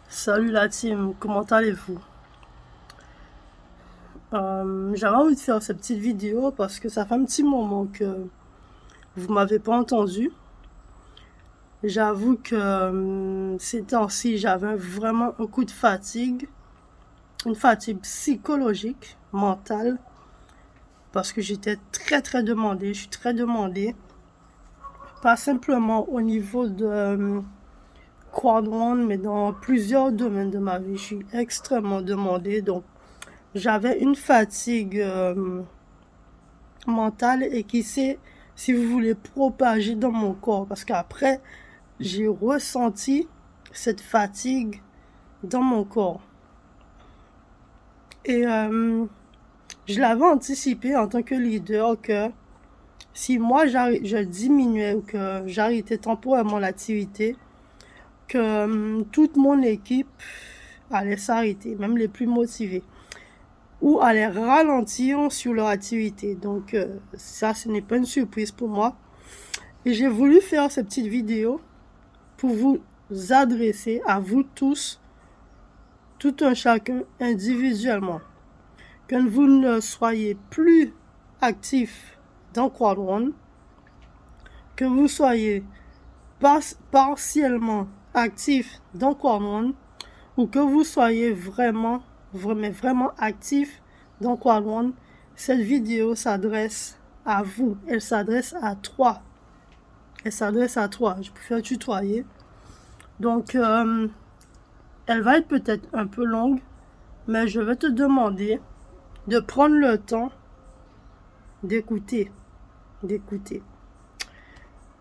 Salut la team, comment allez-vous? J'avais envie de faire cette petite vidéo parce que ça fait un petit moment que vous m'avez pas entendu. J'avoue que ces temps-ci, j'avais vraiment un coup de fatigue, une fatigue psychologique, mentale, parce que j'étais très demandée, je suis très demandée, pas simplement au niveau de Quad One, mais dans plusieurs domaines de ma vie, je suis extrêmement demandée, donc j'avais une fatigue mentale et qui s'est, si vous voulez, propagée dans mon corps. Parce qu'après, j'ai ressenti cette fatigue dans mon corps. Et je l'avais anticipé en tant que leader que si moi je diminuais ou que j'arrêtais temporairement l'activité, que toute mon équipe allait s'arrêter, même les plus motivés, ou allaient ralentir sur leur activité. Donc ça, ce n'est pas une surprise pour moi. Et j'ai voulu faire cette petite vidéo pour vous adresser à vous tous, tout un chacun individuellement. Que vous ne soyez plus actif dans Quad One, que vous soyez partiellement actif dans Quad One, ou que vous soyez vraiment actif dans Quad One. Cette vidéo s'adresse à vous, elle s'adresse à toi. Elle s'adresse à toi, je préfère tutoyer. Donc, elle va être peut-être un peu longue, mais je vais te demander de prendre le temps d'écouter.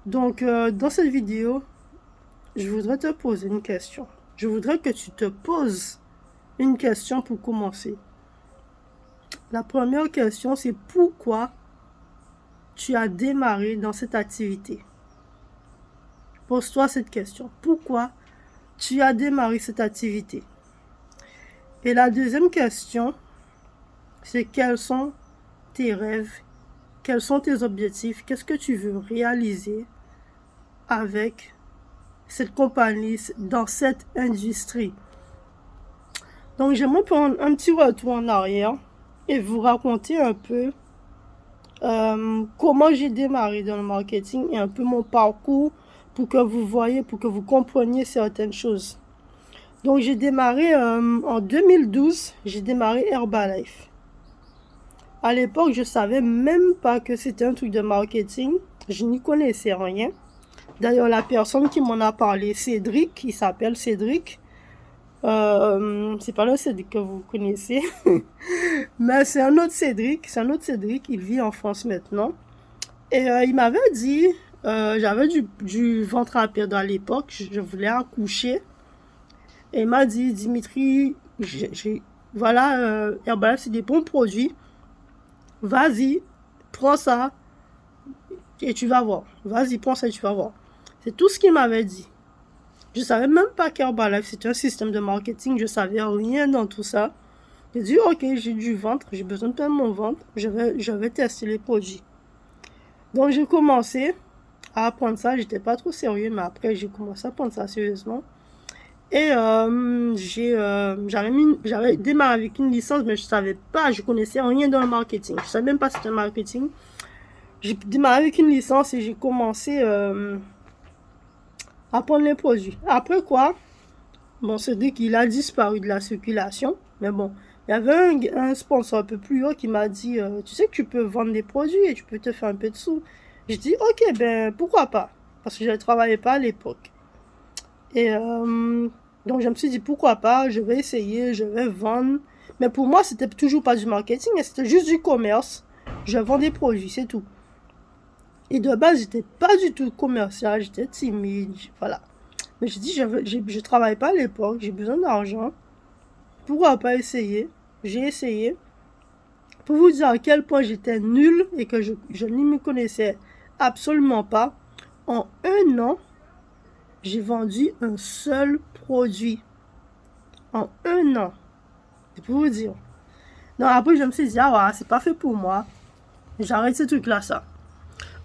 Donc, dans cette vidéo, je voudrais te poser une question. Je voudrais que tu te poses une question pour commencer. La première question, c'est pourquoi tu as démarré dans cette activité? Pose-toi cette question. Pourquoi tu as démarré cette activité? Et la deuxième question, c'est quels sont tes rêves, quels sont tes objectifs, qu'est-ce que tu veux réaliser avec cette compagnie, dans cette industrie. Donc j'aimerais prendre un petit retour en arrière et vous raconter un peu comment j'ai démarré dans le marketing et un peu mon parcours pour que vous voyez, pour que vous compreniez certaines choses. Donc j'ai démarré en 2012, j'ai démarré Herbalife. À l'époque, je savais même pas que c'était un truc de marketing. Je n'y connaissais rien. D'ailleurs, la personne qui m'en a parlé, Cédric, il s'appelle Cédric. C'est pas le Cédric que vous connaissez, mais c'est un autre Cédric. C'est un autre Cédric. Il vit en France maintenant. Et il m'avait dit, j'avais du ventre à perdre à l'époque. Je voulais accoucher. Et il m'a dit, Dimitri, voilà, Herbalife, c'est des bons produits. Vas-y, prends ça et tu vas voir. Vas-y, prends ça et tu vas voir. C'est tout ce qu'il m'avait dit. Je savais même pas qu'Herbalife c'était un système de marketing. Je savais rien dans tout ça. J'ai dit, ok, j'ai du ventre, j'ai besoin de perdre mon ventre. Je vais tester les produits. Donc j'ai commencé à apprendre ça. J'étais pas trop sérieux, mais après j'ai commencé à prendre ça sérieusement. Et j'avais démarré avec une licence, mais je savais pas, je connaissais rien dans le marketing. Je savais même pas si c'était un marketing. J'ai démarré avec une licence et j'ai commencé à prendre les produits. Après quoi, bon, c'est dit qu'il a disparu de la circulation. Mais bon, il y avait un sponsor un peu plus haut qui m'a dit, tu sais que tu peux vendre des produits et tu peux te faire un peu de sous. J'ai dit, ok, ben pourquoi pas? Parce que je ne travaillais pas à l'époque. Et donc je me suis dit, pourquoi pas, je vais essayer, je vais vendre. Mais pour moi, c'était toujours pas du marketing, c'était juste du commerce. Je vends des produits, c'est tout. Et de base, j'étais pas du tout commercial, j'étais timide, voilà. Mais j'ai dit, je travaille pas à l'époque, j'ai besoin d'argent. Pourquoi pas essayer? J'ai essayé. Pour vous dire à quel point j'étais nulle et que je ne me connaissais absolument pas, en un an, j'ai vendu un seul produit. En un an. C'est pour vous dire. Donc après, je me suis dit, ah ouais, c'est pas fait pour moi. J'arrête ce truc-là, ça.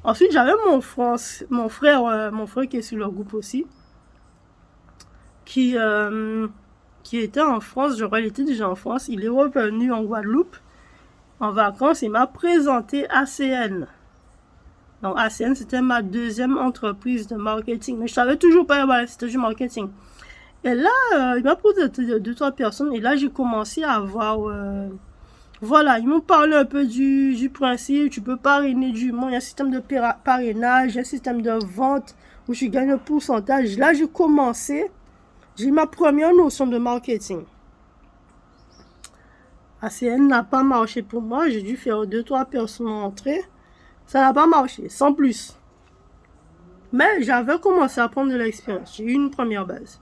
Ensuite, j'avais mon frère qui est sur le groupe aussi. qui était en France, je crois qu'il était déjà en France, il est revenu en Guadeloupe en vacances, il m'a présenté ACN. Donc ACN, c'était ma deuxième entreprise de marketing, mais je savais toujours pas, voilà, c'était du marketing. Et là, il m'a présenté deux, trois personnes, et là, j'ai commencé à voir, voilà, ils m'ont parlé un peu du principe, tu peux parrainer du monde, il y a un système de parrainage, il y a un système de vente, où je gagne un pourcentage. Là, j'ai commencé, j'ai ma première notion de marketing. ACN n'a pas marché pour moi, j'ai dû faire 2-3 personnes entrer. Ça n'a pas marché, sans plus. Mais j'avais commencé à prendre de l'expérience. J'ai eu une première base.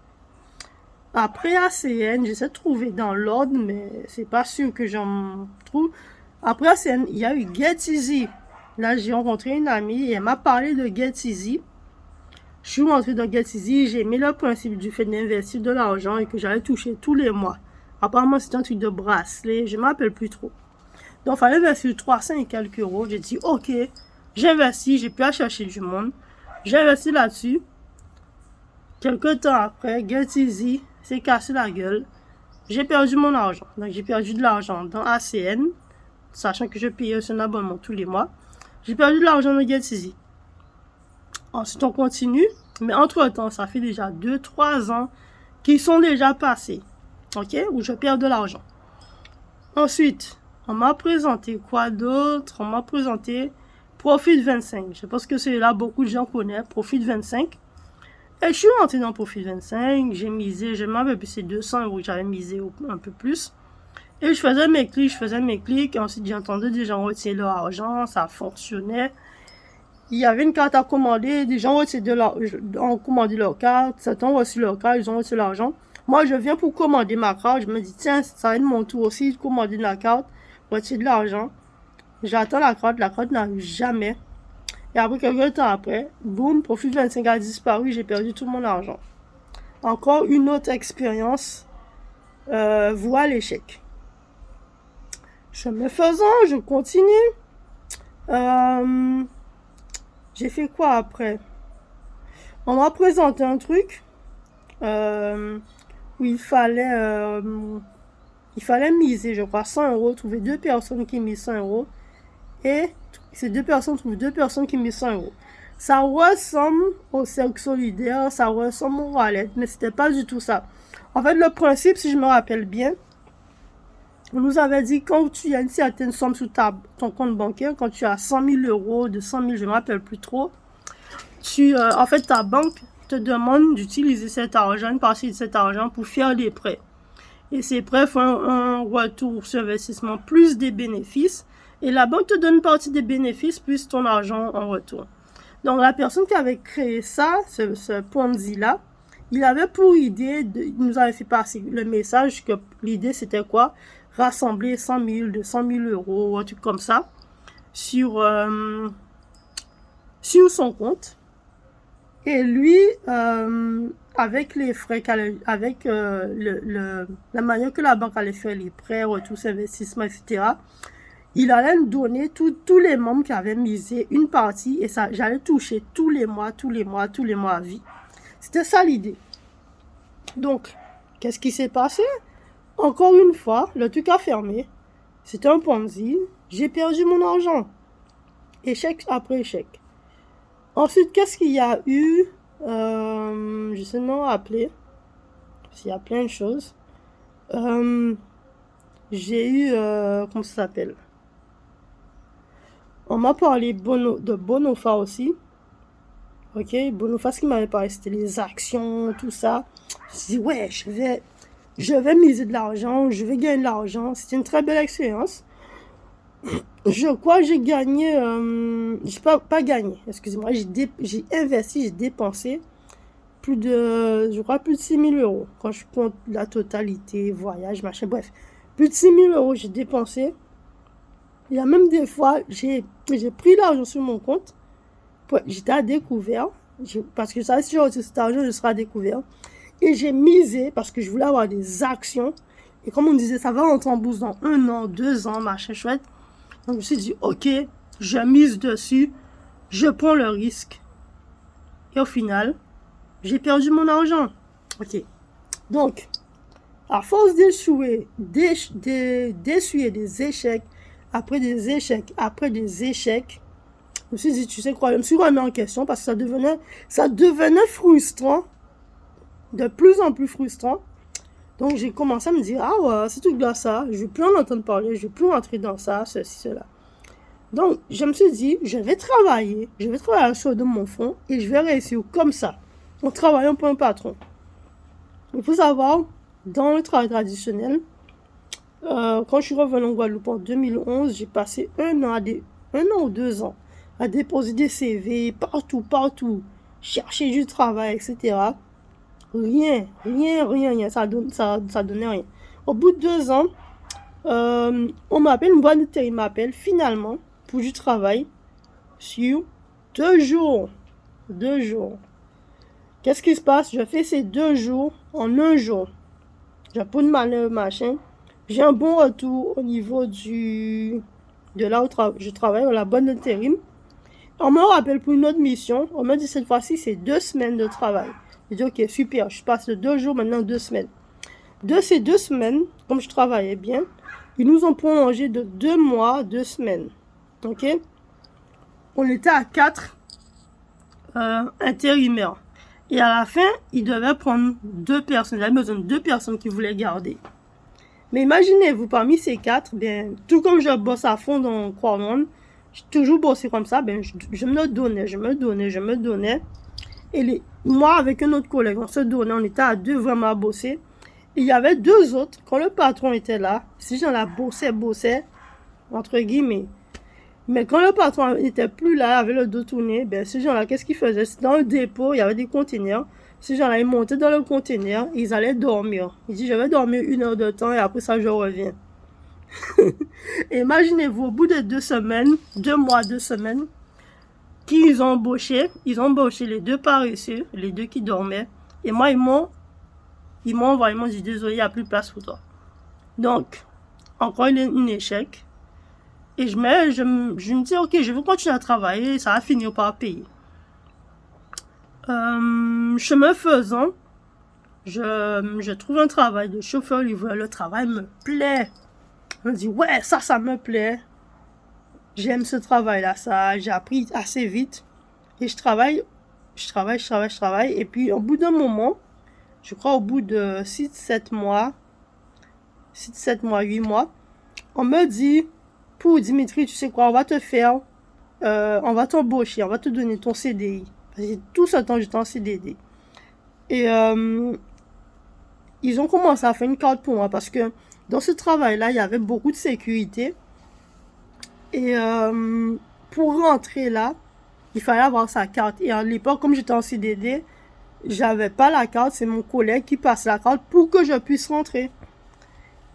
Après ACN, j'essaie de trouver dans l'ordre, mais c'est pas sûr que j'en trouve. Après ACN, il y a eu GetEasy. Là, j'ai rencontré une amie et elle m'a parlé de GetEasy. Je suis rentrée dans GetEasy, j'ai aimé le principe du fait d'investir de l'argent et que j'allais toucher tous les mois. Apparemment, c'est un truc de bracelet, je ne m'appelle plus trop. Donc, il fallait investir 300 et quelques euros. J'ai dit, ok, j'investis, j'ai pu aller chercher du monde. J'ai investi là-dessus. Quelques temps après, GetEasy s'est cassé la gueule. J'ai perdu mon argent. Donc, j'ai perdu de l'argent dans ACN, sachant que je payais un abonnement tous les mois. J'ai perdu de l'argent dans GetEasy. Ensuite, on continue. Mais entre-temps, ça fait déjà 2-3 ans qui sont déjà passés. Ok? Où je perds de l'argent. Ensuite, on m'a présenté quoi d'autre? On m'a présenté Profit 25. Je pense que c'est là beaucoup de gens connaissent. Profit 25. Et je suis rentré dans Profit 25. J'ai misé, je m'avais plus c'est 200 euros que j'avais misé un peu plus. Et je faisais mes clics, Et ensuite, j'entendais des gens retirer leur argent. Ça fonctionnait. Il y avait une carte à commander, des gens ont commandé leur carte, certains ont reçu leur carte, ils ont reçu l'argent. Moi, je viens pour commander ma carte, je me dis, tiens, ça va être mon tour aussi de commander la carte, retirer de l'argent. J'attends la carte n'arrive jamais. Et après, quelques temps après, boum, Profit 25 a disparu, j'ai perdu tout mon argent. Encore une autre expérience, voie l'échec. Chemin faisant, je continue. J'ai fait quoi après? On m'a présenté un truc où il fallait miser, je crois, 100 euros, trouver 2 personnes qui misent 100 euros. Et ces 2 personnes trouvent 2 personnes qui misent 100 euros. Ça ressemble au cercle solidaire, ça ressemble au wallet, mais c'était pas du tout ça. En fait, le principe, si je me rappelle bien, on nous avait dit quand tu as une certaine somme sur ton compte bancaire, quand tu as 100 000 euros, 200 000, je ne me rappelle plus trop, en fait, ta banque te demande d'utiliser cet argent, une partie de cet argent pour faire des prêts. Et ces prêts font un retour sur investissement plus des bénéfices. Et la banque te donne une partie des bénéfices plus ton argent en retour. Donc, la personne qui avait créé ça, ce Ponzi-là, il avait pour idée, il nous avait fait passer le message que l'idée c'était quoi? Rassembler 100 000, 200 000 euros, un truc comme ça, sur son compte. Et lui, avec les frais, avec la manière que la banque allait faire les prêts, retours, investissements, etc., il allait me donner tous les membres qui avaient misé une partie et ça, j'allais toucher tous les mois à vie. C'était ça l'idée. Donc, qu'est-ce qui s'est passé? Encore une fois, le truc a fermé. C'était un Ponzi. J'ai perdu mon argent. Échec après échec. Ensuite, qu'est-ce qu'il y a eu? Je sais non appeler. Il y a plein de choses. J'ai eu... comment ça s'appelle? On m'a parlé de Bonofa aussi. Ok, Bonofa, ce qu'il m'avait parlé, c'était les actions, tout ça. Je me suis dit, ouais, je vais miser de l'argent, je vais gagner de l'argent. C'était une très belle expérience. Je crois que j'ai gagné, j'ai pas gagné, excusez-moi, j'ai investi, j'ai dépensé plus de 6 000 euros. Quand je compte la totalité, voyage, machin, bref. Plus de 6 000 euros j'ai dépensé. Il y a même des fois, j'ai pris l'argent sur mon compte. J'étais à découvert. Parce que ça, si j'ai reçu cet argent, je serai à découvert. Et j'ai misé parce que je voulais avoir des actions. Et comme on me disait, ça va rentrer en bourse dans 1 an, 2 ans, machin chouette. Donc je me suis dit, ok, je mise dessus. Je prends le risque. Et au final, j'ai perdu mon argent. Ok. Donc, à force d'échouer, d'essuyer des échecs, après des échecs, après des échecs, je me suis dit, tu sais quoi, je me suis remis en question parce que ça devenait frustrant, de plus en plus frustrant. Donc, j'ai commencé à me dire, ah ouais, c'est tout de ça, je ne vais plus en entendre parler, je ne vais plus rentrer dans ça, ceci, cela. Donc, je me suis dit, je vais travailler sur de mon fond et je vais réussir comme ça, en travaillant pour un patron. Il faut savoir, dans le travail traditionnel, quand je suis revenue en Guadeloupe en 2011, j'ai passé un an ou 2 ans à déposer des CV partout, chercher du travail, etc. Rien, ça donnait rien. Au bout de 2 ans, on m'appelle, une boîte de télé m'appelle finalement pour du travail sur 2 jours. 2 jours. Qu'est-ce qui se passe? Je fais ces 2 jours en un jour. J'apprends le machin. J'ai un bon retour au niveau de là où je travaille, dans la bonne intérim. On me rappelle pour une autre mission. On me dit cette fois-ci, c'est 2 semaines de travail. Je dis, ok, super, je passe de 2 jours, maintenant 2 semaines. De ces 2 semaines, comme je travaillais bien, ils nous ont prolongé de 2 mois, 2 semaines. Ok? On était à 4 intérimaires. Et à la fin, ils devaient prendre 2 personnes. Ils avaient besoin de 2 personnes qui voulaient garder. Mais imaginez-vous, parmi ces 4, bien, tout comme je bosse à fond dans Croix-Monde, j'ai toujours bossé comme ça, ben, je me donnais. Et moi, avec un autre collègue, on se donnait, on était à 2 vraiment à bosser. Et il y avait 2 autres, quand le patron était là, ces gens-là bossaient, entre guillemets. Mais quand le patron n'était plus là, avait le dos tourné, ben, ces gens-là, qu'est-ce qu'ils faisaient? Dans le dépôt, il y avait des containers. Ces gens-là, ils montaient dans le conteneur et ils allaient dormir. Ils disaient, je vais dormir 1 heure de temps et après ça, je reviens. Imaginez-vous, au bout de 2 semaines, 2 mois, 2 semaines, qu'ils ont embauché les 2 paresseux, les 2 qui dormaient. Et moi, ils m'ont envoyé, ils m'ont dit, désolé, il n'y a plus de place pour toi. Donc, encore un échec. Et je me dis, ok, je veux continuer à travailler, ça va finir par payer. Chemin faisant, je trouve un travail de chauffeur-livreur. Le travail me plaît. Je me dis, ouais, ça me plaît. J'aime ce travail-là, j'ai appris assez vite. Et je travaille. Et puis, au bout d'un moment, je crois au bout de 6-7 mois, 8 mois, on me dit, pour Dimitri, tu sais quoi, on va t'embaucher, on va te donner ton CDI. Parce que tout ce temps, j'étais en CDD. Et ils ont commencé à faire une carte pour moi parce que dans ce travail-là, il y avait beaucoup de sécurité. Et pour rentrer là, il fallait avoir sa carte. Et à l'époque, comme j'étais en CDD, j'avais pas la carte. C'est mon collègue qui passe la carte pour que je puisse rentrer.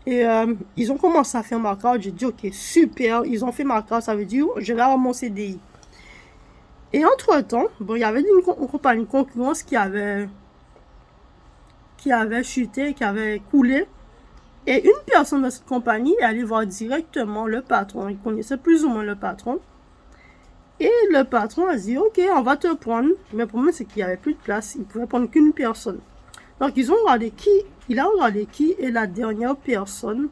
Et ils ont commencé à faire ma carte. J'ai dit, ok, super. Ils ont fait ma carte. Ça veut dire, je vais avoir mon CDI. Et entre-temps, bon, il y avait une compagnie concurrence qui avait chuté, qui avait coulé. Et une personne de cette compagnie est allée voir directement le patron. Il connaissait plus ou moins le patron. Et le patron a dit, ok, on va te prendre. Mais le problème, c'est qu'il n'y avait plus de place. Il ne pouvait prendre qu'une personne. Donc, il a regardé qui est la dernière personne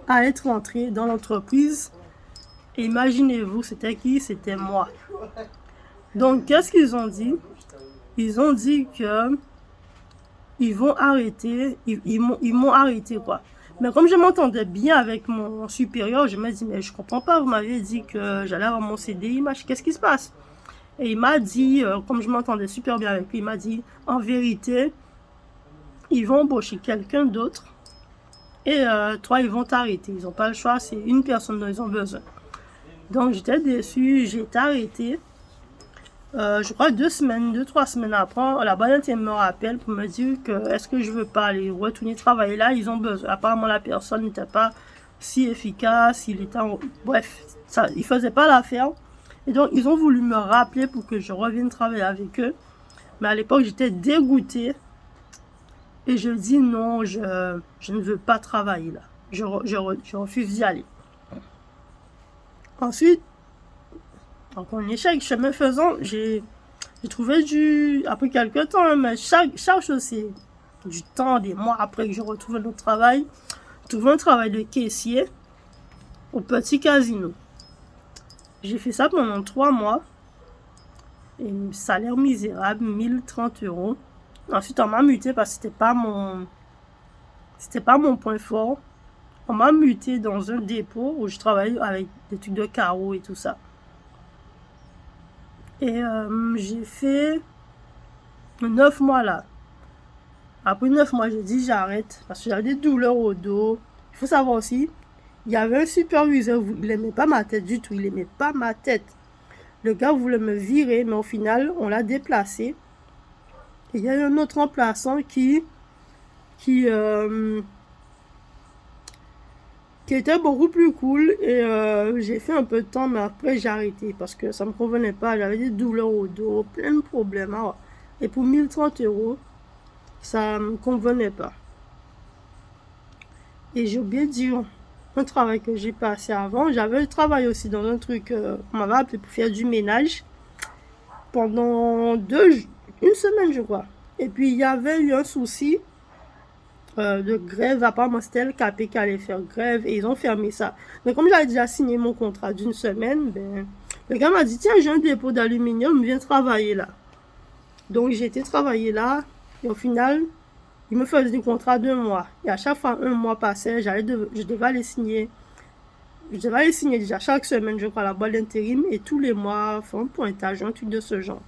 à être entrée dans l'entreprise. Et imaginez-vous, c'était qui? C'était moi. Donc, qu'est-ce qu'ils ont dit? Ils ont dit que ils vont arrêter. Ils m'ont arrêté, quoi. Mais comme je m'entendais bien avec mon supérieur, je me dis, mais je comprends pas, vous m'avez dit que j'allais avoir mon CDI, qu'est-ce qui se passe? Et il m'a dit, comme je m'entendais super bien avec lui, il m'a dit, en vérité, ils vont embaucher quelqu'un d'autre et toi, ils vont t'arrêter. Ils n'ont pas le choix, c'est une personne dont ils ont besoin. Donc, j'étais déçue, j'ai été arrêtée. Je crois 2-3 semaines après, la bonne me rappelle pour me dire que est-ce que je veux pas aller retourner travailler là, ils ont besoin. Apparemment, la personne n'était pas si efficace, bref, il faisait pas l'affaire. Et donc, ils ont voulu me rappeler pour que je revienne travailler avec eux. Mais à l'époque, j'étais dégoûtée. Et je dis non, je ne veux pas travailler là. Je refuse d'y aller. Ensuite, donc en échec, chemin faisant, j'ai trouvé après quelques temps, mais chaque chose du temps, des mois après que je retrouve un autre travail. Trouvé un travail de caissier au petit casino. J'ai fait ça pendant 3 mois. Et salaire misérable, 1030 euros. Ensuite, on m'a muté parce que c'était pas mon point fort. On m'a muté dans un dépôt où je travaillais avec des trucs de carreaux et tout ça. Et j'ai fait 9 mois là. Après 9 mois, j'ai dit j'arrête parce que j'avais des douleurs au dos. Il faut savoir aussi, il y avait un superviseur, il n'aimait pas ma tête du tout, il n'aimait pas ma tête. Le gars voulait me virer, mais au final, on l'a déplacé. Et il y a eu un autre remplaçant qui était beaucoup plus cool. Et j'ai fait un peu de temps, mais après, j'ai arrêté parce que ça ne me convenait pas. J'avais des douleurs au dos, plein de problèmes. Hein. Et pour 1030 euros, ça ne me convenait pas. Et j'ai oublié de dire un travail que j'ai passé avant. J'avais travaillé aussi dans un truc, on m'avait appelé pour faire du ménage pendant une semaine, je crois. Et puis, il y avait eu un souci de grève. Apparemment, c'était le KP qui allait faire grève et ils ont fermé ça. Mais comme j'avais déjà signé mon contrat d'une semaine, ben, le gars m'a dit, tiens, j'ai un dépôt d'aluminium, viens travailler là. Donc, j'ai été travailler là et au final, il me faisait un contrat d'1 mois. Et à chaque fois, 1 mois passait, je devais aller signer. Je devais aller signer déjà chaque semaine, je crois, la boîte d'intérim. Et tous les mois, faire un pointage, un truc de ce genre.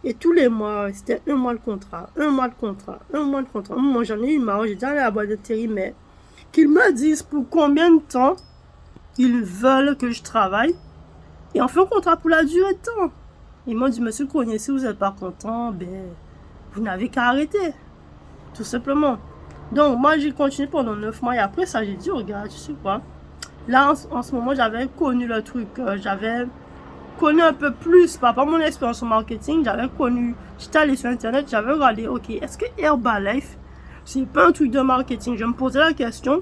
Et tous les mois, c'était 1 mois le contrat, 1 mois le contrat, 1 mois le contrat. Moi, j'en ai eu marre, j'ai dit à la boîte d'intérim, mais qu'ils me disent pour combien de temps ils veulent que je travaille. Et on fait un contrat pour la durée de temps. Ils m'ont dit, monsieur Cognier, si vous n'êtes pas content, ben, vous n'avez qu'à arrêter. Tout simplement. Donc, moi, j'ai continué pendant 9 mois. Et après ça, j'ai dit, regarde, tu sais quoi. Là, en ce moment, j'avais connu le truc. J'avais connu un peu plus, par rapport à mon expérience en marketing. J'étais allé sur Internet, j'avais regardé, ok, est-ce que Herbalife, c'est pas un truc de marketing? Je me posais la question.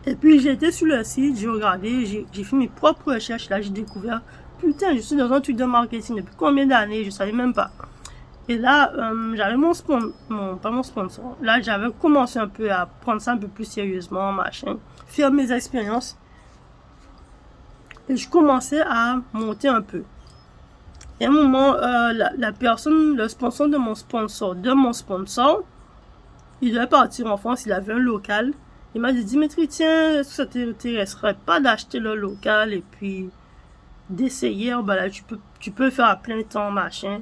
Et puis, j'ai été sur le site, j'ai regardé, j'ai fait mes propres recherches. Là, j'ai découvert, putain, je suis dans un truc de marketing depuis combien d'années? Je savais même pas. Et là, j'avais pas mon sponsor. Là, j'avais commencé un peu à prendre ça un peu plus sérieusement, machin, faire mes expériences. Et je commençais à monter un peu. Et à un moment, la personne, le sponsor de mon sponsor, il devait partir en France, il avait un local. Il m'a dit, Dimitri, tiens, est-ce que ça t'intéresserait pas d'acheter le local et puis d'essayer, bah là, tu peux faire à plein temps, machin,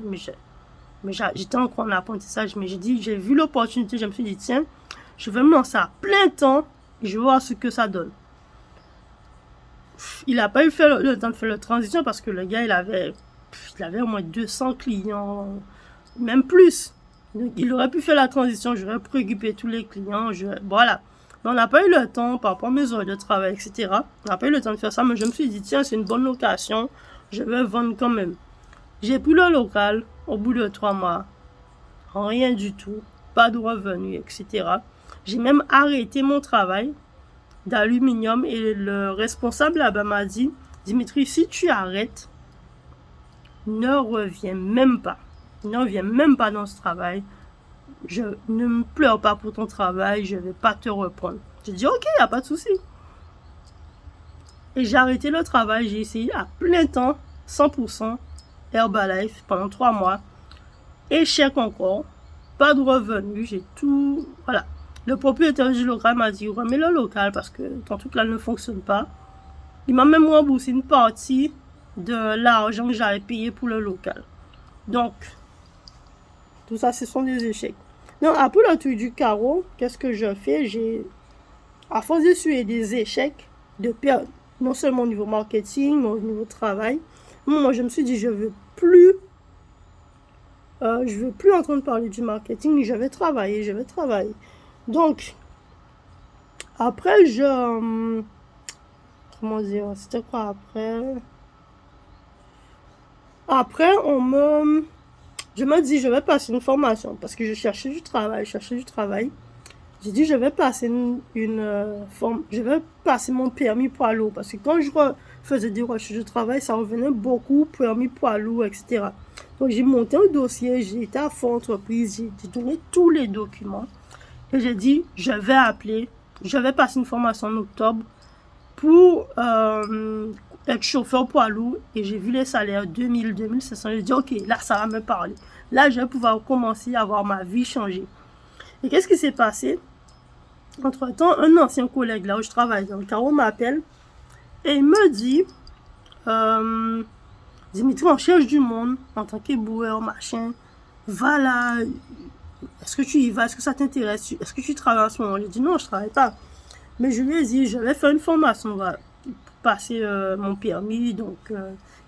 mais j'étais encore en apprentissage, mais j'ai vu l'opportunité, je me suis dit, tiens, je vais me lancer à plein temps et je vais voir ce que ça donne. Il n'a pas eu le temps de faire la transition parce que le gars, il avait au moins 200 clients, même plus. Donc, il aurait pu faire la transition, j'aurais préoccupé tous les clients, voilà. Mais on n'a pas eu le temps, par rapport à mes heures de travail, etc. On n'a pas eu le temps de faire ça, mais je me suis dit, tiens, c'est une bonne location, je vais vendre quand même. J'ai pris le local au bout de 3 mois. Rien du tout. Pas de revenus, etc. J'ai même arrêté mon travail d'aluminium et le responsable là-bas m'a dit, Dimitri, si tu arrêtes, ne reviens même pas. Ne reviens même pas dans ce travail. Ne me pleure pas pour ton travail, je ne vais pas te reprendre. J'ai dit, ok, il n'y a pas de souci. Et j'ai arrêté le travail, j'ai essayé à plein temps, 100%, Herbalife pendant 3 mois. Échec encore, pas de revenus, j'ai tout, voilà. Le propriétaire du local m'a dit, remets le local parce que ton truc là ne fonctionne pas. Il m'a même remboursé une partie de l'argent que j'avais payé pour le local. Donc, tout ça, ce sont des échecs. Donc, après le truc du carreau, qu'est-ce que je fais? À force d'essuyer des échecs, non seulement au niveau marketing, mais au niveau travail, moi, je me suis dit, je veux plus entendre parler du marketing, je vais travailler. Donc, après, comment dire, c'était quoi après? Après, je me dis, je vais passer une formation parce que je cherchais du travail. J'ai dit, je vais passer je vais passer mon permis poids lourd parce que quand je faisais des recherches de travail, ça revenait beaucoup, permis poids lourd, etc. Donc, j'ai monté un dossier, j'ai été à Fonds Entreprise, j'ai donné tous les documents. Et j'ai dit, je vais appeler, je vais passer une formation en octobre pour être chauffeur poids lourd. Et j'ai vu les salaires 2000, 2500. J'ai dit, ok, là, ça va me parler. Là, je vais pouvoir commencer à voir ma vie changer. Et qu'est-ce qui s'est passé? Entre-temps, un ancien collègue là où je travaille dans le carreau m'appelle et il me dit, Dimitri, on cherche du monde en tant qu'éboueur, machin. Va là. Est-ce que tu y vas? Est-ce que ça t'intéresse? Est-ce que tu travailles en ce moment? J'ai dit non, je ne travaille pas. Mais je lui ai dit, je vais faire une formation pour passer mon permis. Donc,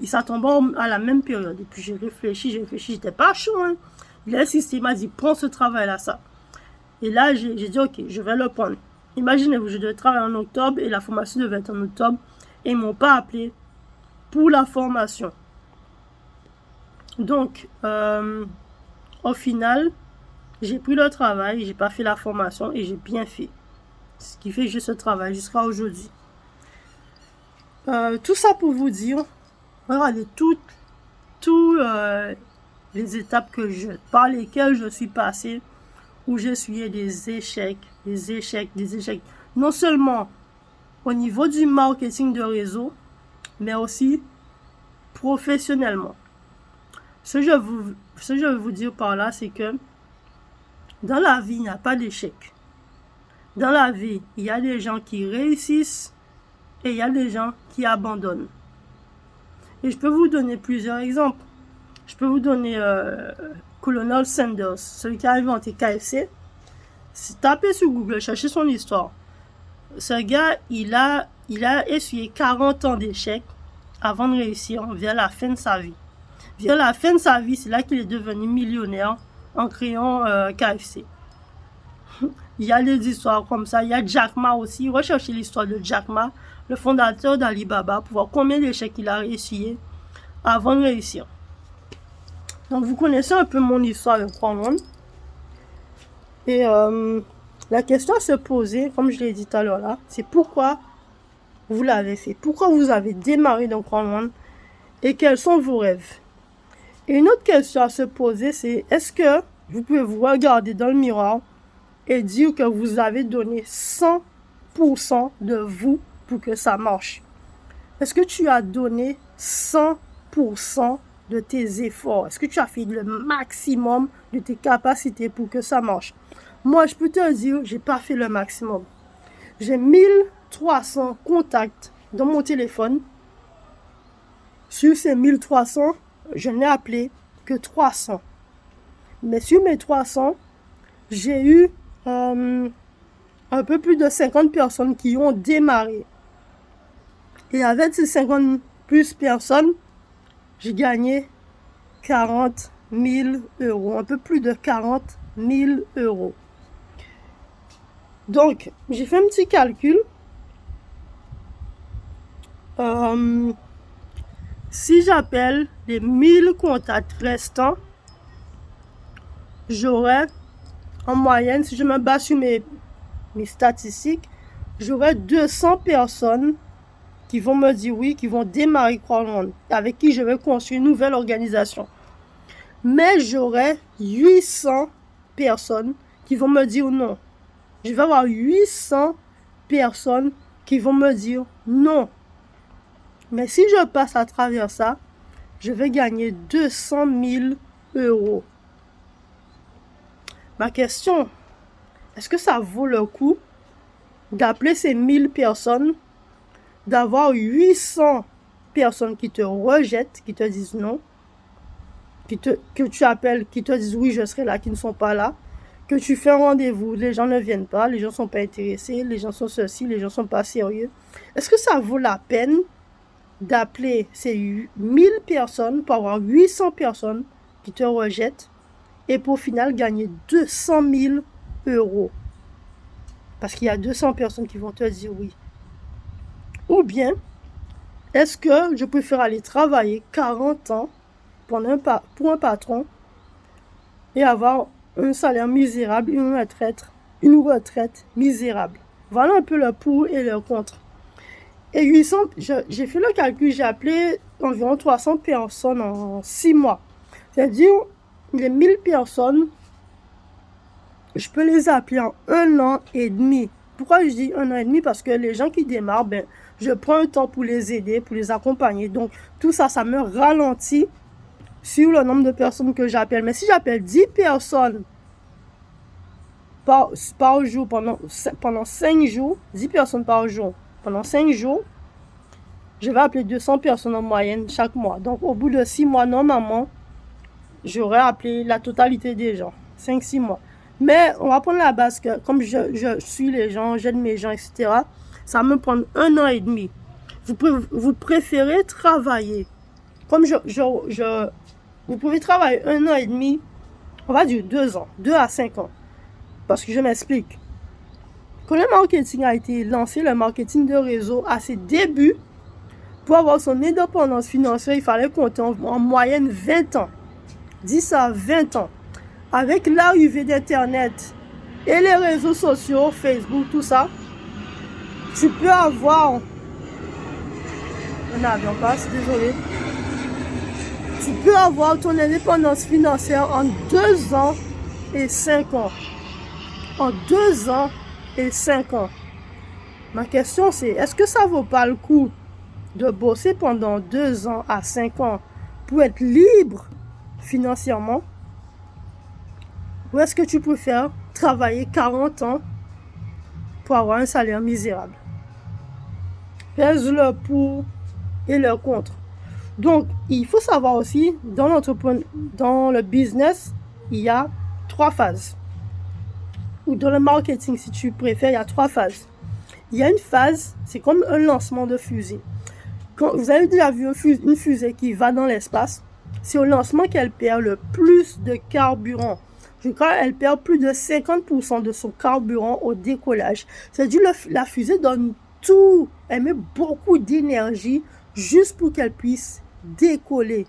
ça tombe à la même période. Et puis, j'ai réfléchi. J'étais pas chaud. Hein. Il a insisté, il m'a dit, prends ce travail-là, ça. Et là, j'ai dit, ok, je vais le prendre. Imaginez-vous, je devais travailler en octobre et la formation devait être en octobre. Et ils ne m'ont pas appelé pour la formation. Donc, au final, j'ai pris le travail, j'ai pas fait la formation et j'ai bien fait. Ce qui fait que j'ai ce travail jusqu'à aujourd'hui. Tout ça pour vous dire, regardez toutes les étapes par lesquelles je suis passée, où j'ai essuyé des échecs. Non seulement au niveau du marketing de réseau, mais aussi professionnellement. Ce que je veux vous dire par là, c'est que dans la vie, il n'y a pas d'échec. Dans la vie, il y a des gens qui réussissent et il y a des gens qui abandonnent. Et je peux vous donner plusieurs exemples. Je peux vous donner Colonel Sanders, celui qui a inventé KFC. Tapez sur Google, cherchez son histoire. Ce gars, il a essuyé 40 ans d'échecs avant de réussir vers la fin de sa vie. Vers la fin de sa vie, c'est là qu'il est devenu millionnaire en créant KFC. Il y a des histoires comme ça. Il y a Jack Ma aussi. Recherchez l'histoire de Jack Ma, le fondateur d'Alibaba, pour voir combien d'échecs il a réussi avant de réussir. Donc, vous connaissez un peu mon histoire de Croix-Monde. Et la question à se poser, comme je l'ai dit tout à l'heure là, c'est pourquoi vous l'avez fait. Pourquoi vous avez démarré dans Croix-Monde et quels sont vos rêves. Et une autre question à se poser, c'est est-ce que vous pouvez vous regarder dans le miroir et dire que vous avez donné 100% de vous pour que ça marche? Est-ce que tu as donné 100% de tes efforts? Est-ce que tu as fait le maximum de tes capacités pour que ça marche? Moi, je peux te dire, j'ai pas fait le maximum. J'ai 1300 contacts dans mon téléphone. Sur ces 1300, je n'ai appelé que 300. Mais sur mes 300, j'ai eu un peu plus de 50 personnes qui ont démarré. Et avec ces 50 plus personnes, j'ai gagné 40 000 euros. Un peu plus de 40 000 euros. Donc, j'ai fait un petit calcul. Si j'appelle les 1000 contacts restants, j'aurai en moyenne, si je me base sur mes statistiques, j'aurai 200 personnes qui vont me dire oui, qui vont démarrer Croix-Monde, avec qui je vais construire une nouvelle organisation. Mais j'aurai 800 personnes qui vont me dire non. Je vais avoir 800 personnes qui vont me dire non. Mais si je passe à travers ça, je vais gagner 200 000 euros. Ma question, est-ce que ça vaut le coup d'appeler ces 1000 personnes, d'avoir 800 personnes qui te rejettent, qui te disent non, que tu appelles, qui te disent oui, je serai là, qui ne sont pas là, que tu fais un rendez-vous, les gens ne viennent pas, les gens ne sont pas intéressés, les gens sont ceci, les gens ne sont pas sérieux. Est-ce que ça vaut la peine d'appeler ces 1000 personnes pour avoir 800 personnes qui te rejettent et pour au final gagner 200 000 euros? Parce qu'il y a 200 personnes qui vont te dire oui. Ou bien, est-ce que je préfère aller travailler 40 ans pour un patron et avoir un salaire misérable, une retraite misérable? Voilà un peu le pour et le contre. Et 800, j'ai fait le calcul, j'ai appelé environ 300 personnes en 6 mois. C'est-à-dire, les 1000 personnes, je peux les appeler en 1 an et demi. Pourquoi je dis 1 an et demi? Parce que les gens qui démarrent, ben, je prends un temps pour les aider, pour les accompagner. Donc, tout ça, ça me ralentit sur le nombre de personnes que j'appelle. Mais si j'appelle 10 personnes par jour pendant 5 jours, 10 personnes par jour, pendant 5 jours, je vais appeler 200 personnes en moyenne chaque mois. Donc, au bout de 6 mois, normalement, j'aurais appelé la totalité des gens. 5-6 mois. Mais on va prendre la base que, comme je suis les gens, j'aide mes gens, etc., ça va me prendre 1 an et demi. Vous préférez travailler, comme vous pouvez travailler 1 an et demi, on va dire 2 ans, 2 à 5 ans. Parce que je m'explique. Quand le marketing a été lancé, le marketing de réseau, à ses débuts, pour avoir son indépendance financière, il fallait compter en moyenne 20 ans. 10 à 20 ans. Avec l'arrivée d'Internet et les réseaux sociaux, Facebook, tout ça, tu peux avoir... Un avion passe, désolé. Tu peux avoir ton indépendance financière en 2 ans et 5 ans. En 2 ans et 5 ans. Ma question c'est, est-ce que ça vaut pas le coup de bosser pendant 2 ans à 5 ans pour être libre financièrement? Ou est-ce que tu préfères travailler 40 ans pour avoir un salaire misérable? Pèse le pour et le contre. Donc, il faut savoir aussi, dans le business, il y a 3 phases. Ou dans le marketing, si tu préfères, il y a 3 phases. Il y a une phase, c'est comme un lancement de fusée. Quand vous avez déjà vu une fusée qui va dans l'espace, c'est au lancement qu'elle perd le plus de carburant. Je crois qu'elle perd plus de 50% de son carburant au décollage. C'est-à-dire la fusée donne tout, elle met beaucoup d'énergie juste pour qu'elle puisse décoller.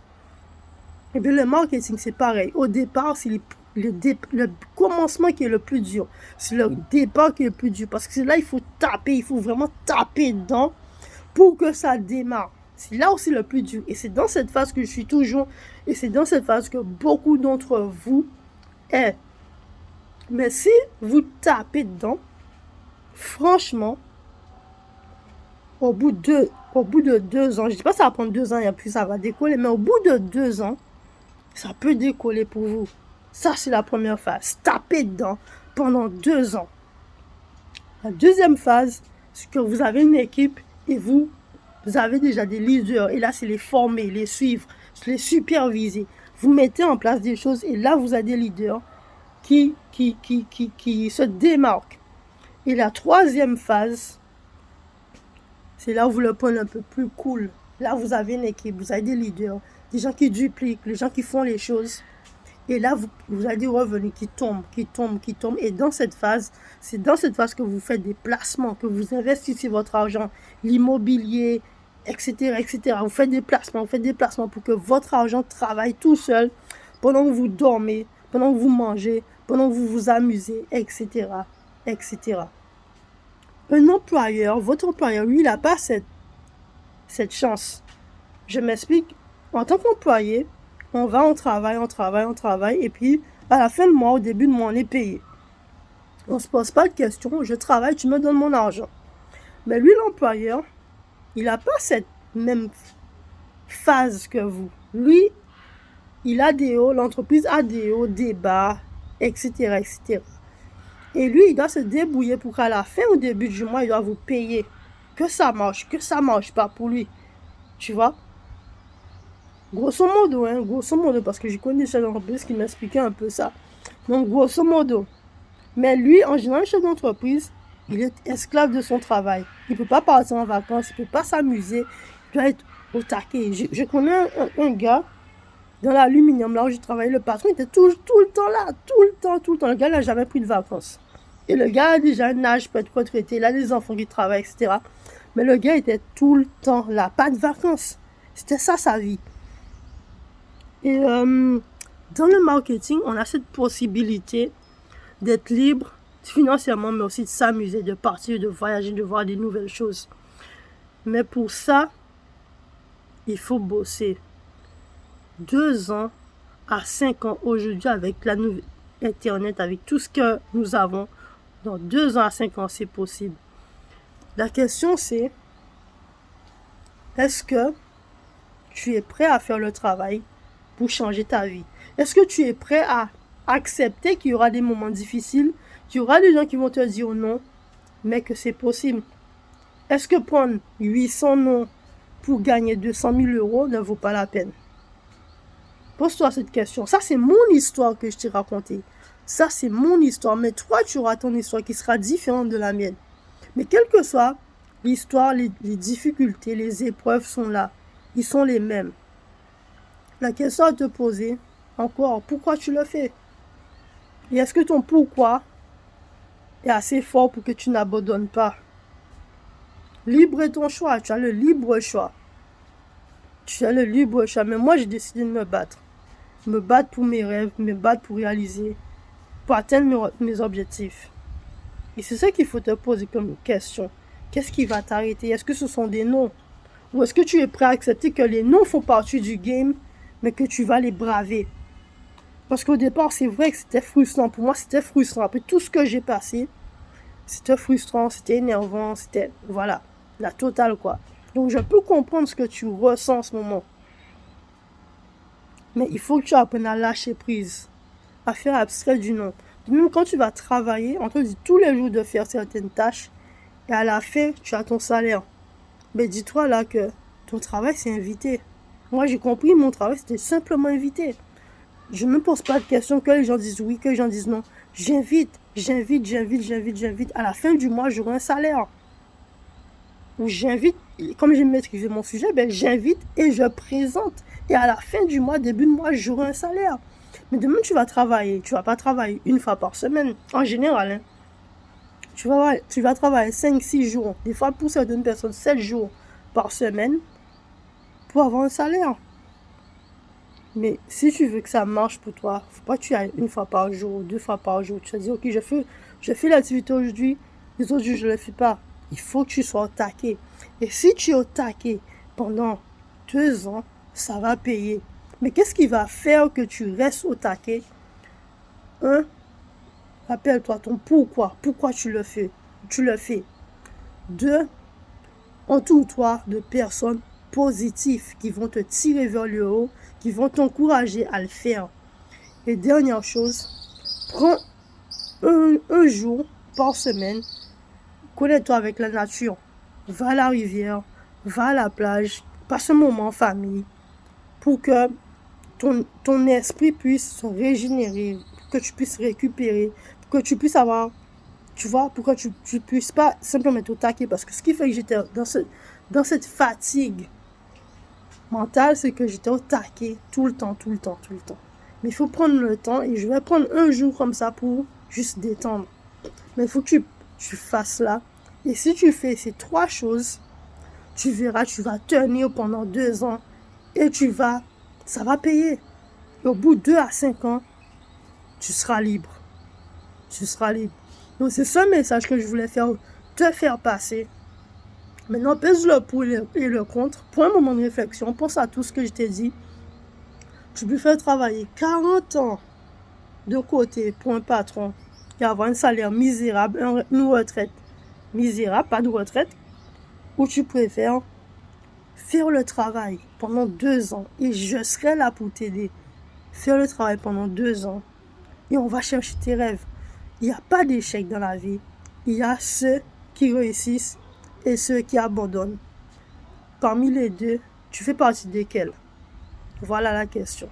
Et bien le marketing, c'est pareil. Au départ, c'est le commencement qui est le plus dur. C'est le départ qui est le plus dur. Parce que c'est là, il faut vraiment taper dedans pour que ça démarre. C'est là aussi le plus dur. Et c'est dans cette phase que je suis toujours. Et c'est dans cette phase que beaucoup d'entre vous est. Mais si vous tapez dedans, franchement, au bout de 2 ans, je ne dis pas que ça va prendre 2 ans et puis ça va décoller, mais au bout de 2 ans, ça peut décoller pour vous. Ça, c'est la première phase. Tapez dedans pendant 2 ans. La deuxième phase, c'est que vous avez une équipe et vous avez déjà des leaders. Et là, c'est les former, les suivre, les superviser. Vous mettez en place des choses et là, vous avez des leaders qui se démarquent. Et la troisième phase, c'est là où vous le prenez un peu plus cool. Là, vous avez une équipe, vous avez des leaders, des gens qui dupliquent, les gens qui font les choses. Et là, vous avez des revenus qui tombent. Et dans cette phase, c'est dans cette phase que vous faites des placements, que vous investissez votre argent, l'immobilier, etc., etc. Vous faites des placements pour que votre argent travaille tout seul pendant que vous dormez, pendant que vous mangez, pendant que vous vous amusez, etc., etc. Un employeur, votre employeur, lui, il n'a pas cette chance. Je m'explique. En tant qu'employé, on travaille, et puis à la fin de mois, au début de mois, on est payé. On ne se pose pas de questions, je travaille, tu me donnes mon argent. Mais lui, l'employeur, il n'a pas cette même phase que vous. Lui, il a des hauts, l'entreprise a des hauts, des bas, etc., etc. Et lui, il doit se débrouiller pour qu'à la fin, au début du mois, il doit vous payer. Que ça marche pas pour lui. Tu vois? Grosso modo, parce que je connais des chefs d'entreprise qui m'expliquaient un peu ça. Donc, grosso modo. Mais lui, en général, chef d'entreprise, il est esclave de son travail. Il ne peut pas partir en vacances, il ne peut pas s'amuser, il doit être au taquet. Je connais un gars dans l'aluminium, là où je travaillais, le patron était tout le temps là, tout le temps. Le gars n'a jamais pris de vacances. Et le gars a déjà un âge, peut être retraité, il a des enfants qui travaillent, etc. Mais le gars était tout le temps là, pas de vacances. C'était ça sa vie. Et dans le marketing, on a cette possibilité d'être libre financièrement, mais aussi de s'amuser, de partir, de voyager, de voir des nouvelles choses. Mais pour ça, il faut bosser 2 ans à 5 ans aujourd'hui avec la nouvelle Internet, avec tout ce que nous avons, dans 2 ans à 5 ans, c'est possible. La question c'est, est-ce que tu es prêt à faire le travail pour changer ta vie? Est-ce que tu es prêt à accepter qu'il y aura des moments difficiles, qu'il y aura des gens qui vont te dire non, mais que c'est possible? Est-ce que prendre 800 non pour gagner 200 000 euros ne vaut pas la peine? Pose-toi cette question. Ça, c'est mon histoire que je t'ai racontée. Ça, c'est mon histoire. Mais toi, tu auras ton histoire qui sera différente de la mienne. Mais quelle que soit l'histoire, les difficultés, les épreuves sont là. Ils sont les mêmes. La question à te poser, encore, pourquoi tu le fais? Et est-ce que ton pourquoi est assez fort pour que tu n'abandonnes pas? Libre est ton choix. Tu as le libre choix. Tu as le libre choix. Mais moi, j'ai décidé de me battre. Me battre pour mes rêves, me battre pour réaliser, pour atteindre mes objectifs. Et c'est ça qu'il faut te poser comme question. Qu'est-ce qui va t'arrêter? Est-ce que ce sont des noms? Ou est-ce que tu es prêt à accepter que les noms font partie du game, mais que tu vas les braver? Parce qu'au départ, c'est vrai que c'était frustrant. Pour moi, c'était frustrant. Après tout ce que j'ai passé, c'était frustrant, c'était énervant, c'était, voilà, la totale, quoi. Donc, je peux comprendre ce que tu ressens en ce moment. Mais il faut que tu apprennes à lâcher prise, à faire abstrait du nom. Même quand tu vas travailler, on te dit tous les jours de faire certaines tâches, et à la fin, tu as ton salaire. Mais dis-toi là que ton travail, c'est invité. Moi, j'ai compris, mon travail, c'était simplement inviter. Je ne me pose pas de questions que les gens disent oui, que les gens disent non. J'invite. À la fin du mois, j'aurai un salaire. Ou j'invite, comme j'ai maîtrisé mon sujet, ben j'invite et je présente. Et à la fin du mois, début de mois, j'aurai un salaire. Mais demain, tu vas travailler. Tu ne vas pas travailler une fois par semaine. En général, hein. Tu vas travailler 5-6 jours. Des fois, pour certaines personnes, 7 jours par semaine pour avoir un salaire. Mais si tu veux que ça marche pour toi, il ne faut pas que tu ailles une fois par jour, 2 fois par jour. Tu te dis, ok, je fais l'activité aujourd'hui, les autres jours, je ne le fais pas. Il faut que tu sois au taquet. Et si tu es au taquet pendant 2 ans, ça va payer. Mais qu'est-ce qui va faire que tu restes au taquet? Rappelle-toi ton pourquoi. Pourquoi tu le fais? 2, entoure-toi de personnes positives qui vont te tirer vers le haut, qui vont t'encourager à le faire. Et dernière chose, prends un jour par semaine, connais-toi avec la nature. Va à la rivière, va à la plage, passe un moment en famille pour que ton esprit puisse se régénérer, pour que tu puisses récupérer, pour que tu puisses avoir, tu vois, pour que tu puisses pas simplement être au taquet. Parce que ce qui fait que j'étais dans cette fatigue mentale, c'est que j'étais au taquet tout le temps. Mais il faut prendre le temps et je vais prendre un jour comme ça pour juste détendre. Mais il faut que tu fasses là. Et si tu fais ces 3 choses, tu verras, tu vas tenir pendant 2 ans et ça va payer. Et au bout de 2 à 5 ans, tu seras libre. Donc c'est ce message que je voulais te faire passer. Maintenant, pèse le pour et le contre. Prends un moment de réflexion. Pense à tout ce que je t'ai dit. Tu peux faire travailler 40 ans de côté pour un patron et avoir un salaire misérable, une retraite misérable, pas de retraite, ou tu préfères faire le travail pendant 2 ans et je serai là pour t'aider. Faire le travail pendant 2 ans et on va chercher tes rêves. Il n'y a pas d'échec dans la vie. Il y a ceux qui réussissent et ceux qui abandonnent. Parmi les deux, tu fais partie desquels? Voilà la question.